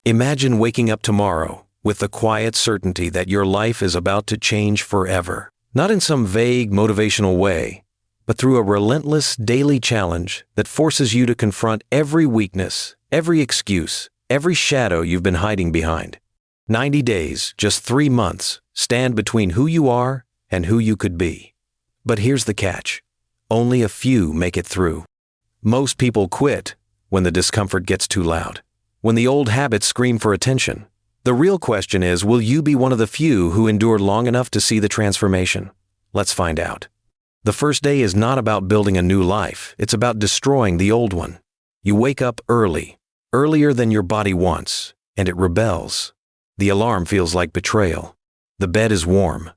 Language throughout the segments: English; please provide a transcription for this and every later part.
Imagine waking up tomorrow with the quiet certainty that your life is about to change forever. Not in some vague motivational way, but through a relentless daily challenge that forces you to confront every weakness, every excuse, every shadow you've been hiding behind. 90 days, just 3 months, stand between who you are and who you could be. But here's the catch. Only a few make it through. Most people quit when the discomfort gets too loud, when the old habits scream for attention. The real question is, will you be one of the few who endure long enough to see the transformation? Let's find out. The first day is not about building a new life. It's about destroying the old one. You wake up early, earlier than your body wants, and it rebels. The alarm feels like betrayal. The bed is warm.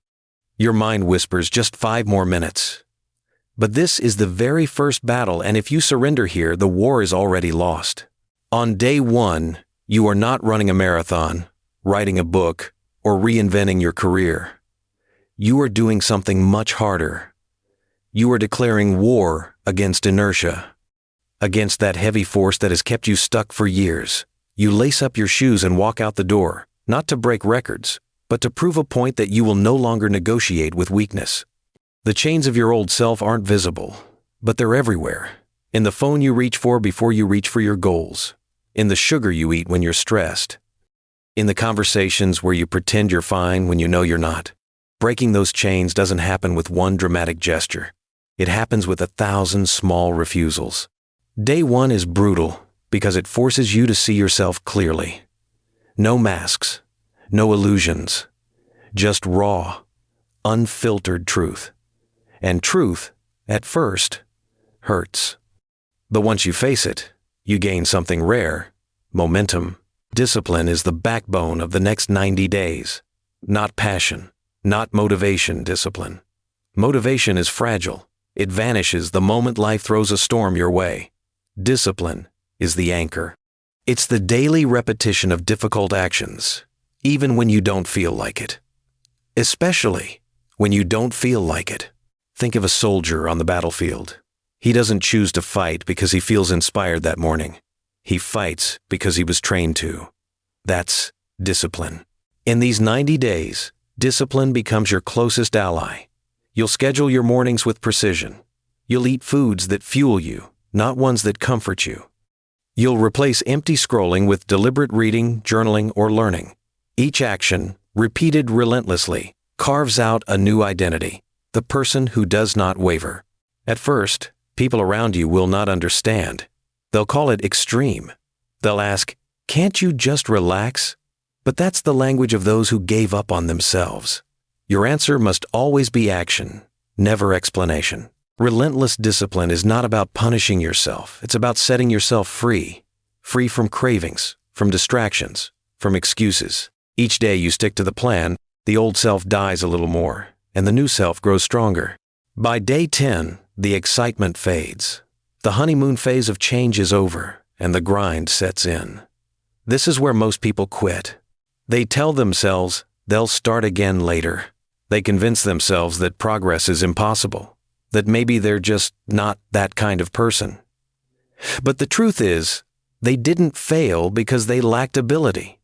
Your mind whispers just 5 more minutes. But this is the very first battle, and if you surrender here, the war is already lost. On day 1, you are not running a marathon, writing a book, or reinventing your career. You are doing something much harder. You are declaring war against inertia, against that heavy force that has kept you stuck for years. You lace up your shoes and walk out the door, not to break records, but to prove a point that you will no longer negotiate with weakness. The chains of your old self aren't visible, but they're everywhere. In the phone you reach for before you reach for your goals. In the sugar you eat when you're stressed. In the conversations where you pretend you're fine when you know you're not. Breaking those chains doesn't happen with one dramatic gesture. It happens with 1,000 small refusals. Day 1 is brutal because it forces you to see yourself clearly. No masks, no illusions, just raw, unfiltered truth. And truth, at first, hurts. But once you face it, you gain something rare: momentum. Discipline is the backbone of the next 90 days. Not passion, not motivation, discipline. Motivation is fragile. It vanishes the moment life throws a storm your way. Discipline is the anchor. It's the daily repetition of difficult actions, even when you don't feel like it. Especially when you don't feel like it. Think of a soldier on the battlefield. He doesn't choose to fight because he feels inspired that morning. He fights because he was trained to. That's discipline. In these 90 days, discipline becomes your closest ally. You'll schedule your mornings with precision. You'll eat foods that fuel you, not ones that comfort you. You'll replace empty scrolling with deliberate reading, journaling, or learning. Each action, repeated relentlessly, carves out a new identity, the person who does not waver. At first, people around you will not understand. They'll call it extreme. They'll ask, "Can't you just relax?" But that's the language of those who gave up on themselves. Your answer must always be action, never explanation. Relentless discipline is not about punishing yourself. It's about setting yourself free. Free from cravings, from distractions, from excuses. Each day you stick to the plan, the old self dies a little more, and the new self grows stronger. By day 10, the excitement fades. The honeymoon phase of change is over, and the grind sets in. This is where most people quit. They tell themselves they'll start again later. They convince themselves that progress is impossible, that maybe they're just not that kind of person. But the truth is, they didn't fail because they lacked ability.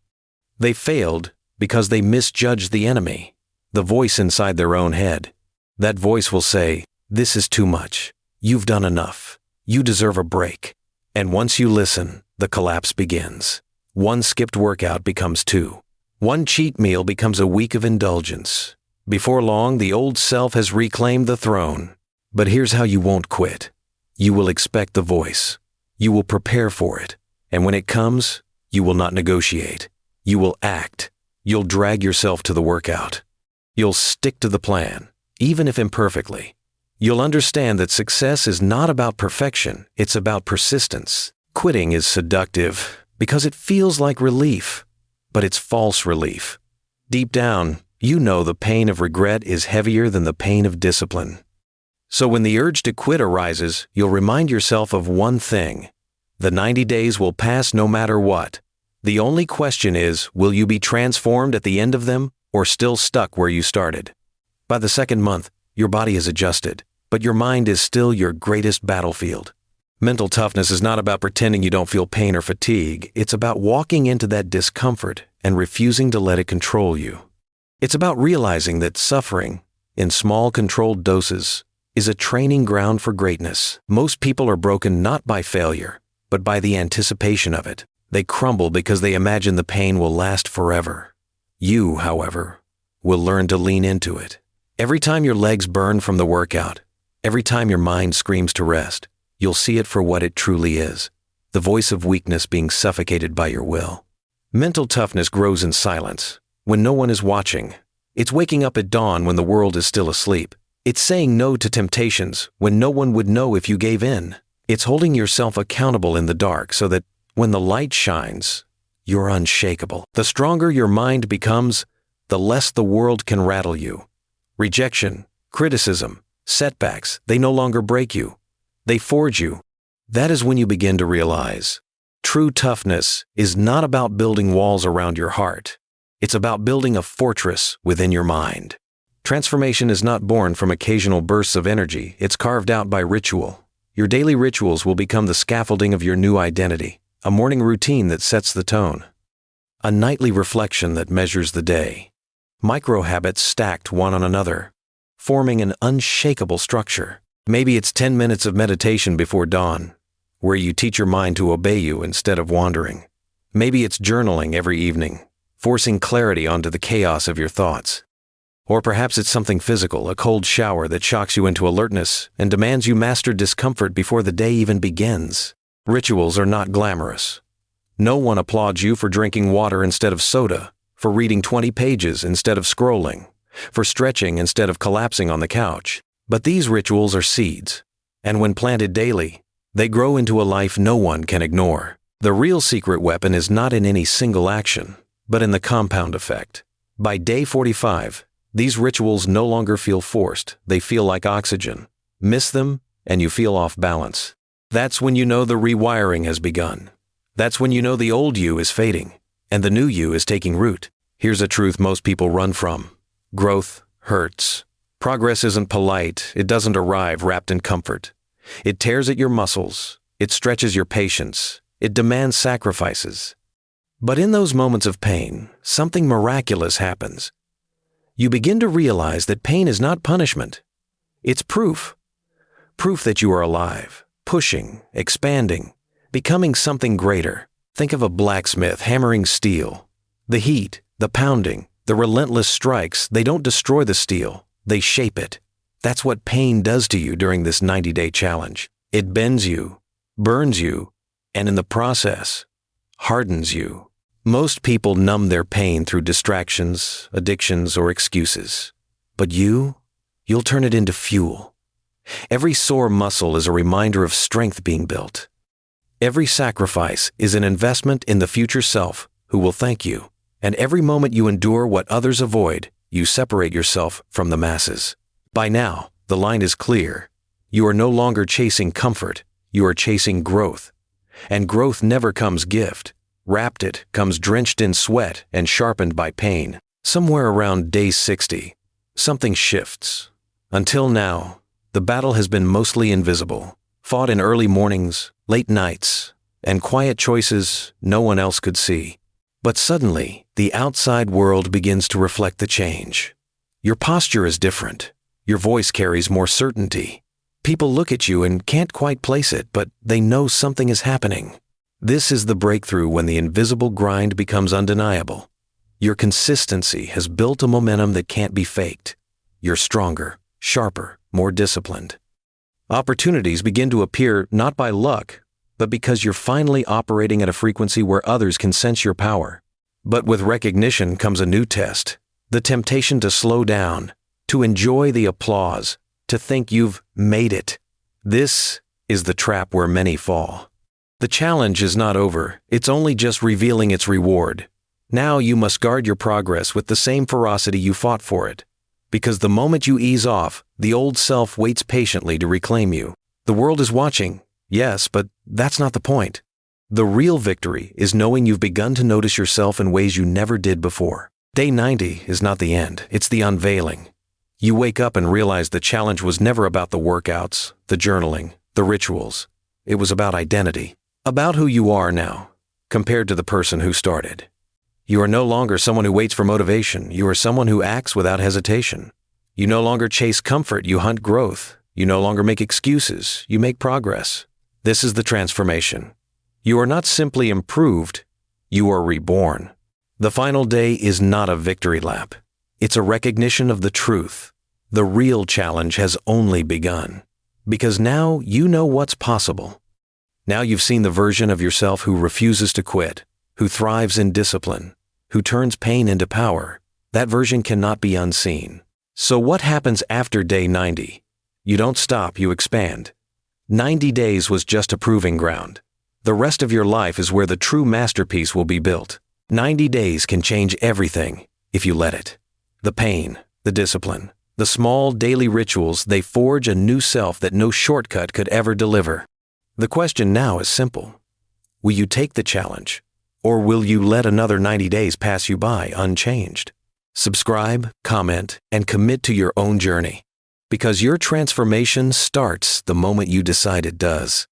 They failed because they misjudged the enemy, the voice inside their own head. That voice will say, "This is too much. You've done enough. You deserve a break." And once you listen, the collapse begins. One skipped workout becomes 2. One cheat meal becomes a week of indulgence. Before long, the old self has reclaimed the throne. But here's how you won't quit. You will expect the voice. You will prepare for it. And when it comes, you will not negotiate. You will act. You'll drag yourself to the workout. You'll stick to the plan, even if imperfectly. You'll understand that success is not about perfection, it's about persistence. Quitting is seductive because it feels like relief, but it's false relief. Deep down, you know the pain of regret is heavier than the pain of discipline. So when the urge to quit arises, you'll remind yourself of one thing. The 90 days will pass no matter what. The only question is, will you be transformed at the end of them or still stuck where you started? By the second month, your body is adjusted, but your mind is still your greatest battlefield. Mental toughness is not about pretending you don't feel pain or fatigue. It's about walking into that discomfort and refusing to let it control you. It's about realizing that suffering, in small controlled doses, is a training ground for greatness. Most people are broken not by failure, but by the anticipation of it. They crumble because they imagine the pain will last forever. You, however, will learn to lean into it. Every time your legs burn from the workout, every time your mind screams to rest, you'll see it for what it truly is, the voice of weakness being suffocated by your will. Mental toughness grows in silence, when no one is watching. It's waking up at dawn when the world is still asleep. It's saying no to temptations when no one would know if you gave in. It's holding yourself accountable in the dark so that when the light shines, you're unshakable. The stronger your mind becomes, the less the world can rattle you. Rejection, criticism, setbacks, they no longer break you. They forge you. That is when you begin to realize true toughness is not about building walls around your heart. It's about building a fortress within your mind. Transformation is not born from occasional bursts of energy. It's carved out by ritual. Your daily rituals will become the scaffolding of your new identity, a morning routine that sets the tone, a nightly reflection that measures the day, micro habits stacked one on another, forming an unshakable structure. Maybe it's 10 minutes of meditation before dawn, where you teach your mind to obey you instead of wandering. Maybe it's journaling every evening, forcing clarity onto the chaos of your thoughts. Or perhaps it's something physical, a cold shower that shocks you into alertness and demands you master discomfort before the day even begins. Rituals are not glamorous. No one applauds you for drinking water instead of soda, for reading 20 pages instead of scrolling, for stretching instead of collapsing on the couch. But these rituals are seeds, and when planted daily, they grow into a life no one can ignore. The real secret weapon is not in any single action, but in the compound effect. By day 45, these rituals no longer feel forced. They feel like oxygen. Miss them, and you feel off balance. That's when you know the rewiring has begun. That's when you know the old you is fading, and the new you is taking root. Here's a truth most people run from. Growth hurts. Progress isn't polite. It doesn't arrive wrapped in comfort. It tears at your muscles. It stretches your patience. It demands sacrifices. But in those moments of pain, something miraculous happens. You begin to realize that pain is not punishment. It's proof. Proof that you are alive, pushing, expanding, becoming something greater. Think of a blacksmith hammering steel. The heat, the pounding, the relentless strikes, they don't destroy the steel. They shape it. That's what pain does to you during this 90-day challenge. It bends you, burns you, and in the process, hardens you. Most people numb their pain through distractions, addictions, or excuses. But you'll turn it into fuel. Every sore muscle is a reminder of strength being built. Every sacrifice is an investment in the future self who will thank you. And every moment you endure what others avoid, you separate yourself from the masses. By now, the line is clear. You are no longer chasing comfort. You are chasing growth. And growth never comes gift. Wrapped it comes drenched in sweat and sharpened by pain. Somewhere around day 60, something shifts. Until now, the battle has been mostly invisible, fought in early mornings, late nights, and quiet choices no one else could see. But suddenly, the outside world begins to reflect the change. Your posture is different. Your voice carries more certainty. People look at you and can't quite place it, but they know something is happening. This is the breakthrough when the invisible grind becomes undeniable. Your consistency has built a momentum that can't be faked. You're stronger, sharper, more disciplined. Opportunities begin to appear not by luck, but because you're finally operating at a frequency where others can sense your power. But with recognition comes a new test, the temptation to slow down, to enjoy the applause, to think you've made it. This is the trap where many fall. The challenge is not over, it's only just revealing its reward. Now you must guard your progress with the same ferocity you fought for it. Because the moment you ease off, the old self waits patiently to reclaim you. The world is watching. Yes, but that's not the point. The real victory is knowing you've begun to notice yourself in ways you never did before. Day 90 is not the end, it's the unveiling. You wake up and realize the challenge was never about the workouts, the journaling, the rituals. It was about identity, about who you are now, compared to the person who started. You are no longer someone who waits for motivation. You are someone who acts without hesitation. You no longer chase comfort, you hunt growth. You no longer make excuses, you make progress. This is the transformation. You are not simply improved, you are reborn. The final day is not a victory lap. It's a recognition of the truth. The real challenge has only begun. Because now you know what's possible. Now you've seen the version of yourself who refuses to quit, who thrives in discipline, who turns pain into power. That version cannot be unseen. So what happens after day 90? You don't stop, you expand. 90 days was just a proving ground. The rest of your life is where the true masterpiece will be built. 90 days can change everything if you let it. The pain, the discipline, the small daily rituals, they forge a new self that no shortcut could ever deliver. The question now is simple. Will you take the challenge, or will you let another 90 days pass you by unchanged? Subscribe, comment, and commit to your own journey. Because your transformation starts the moment you decide it does.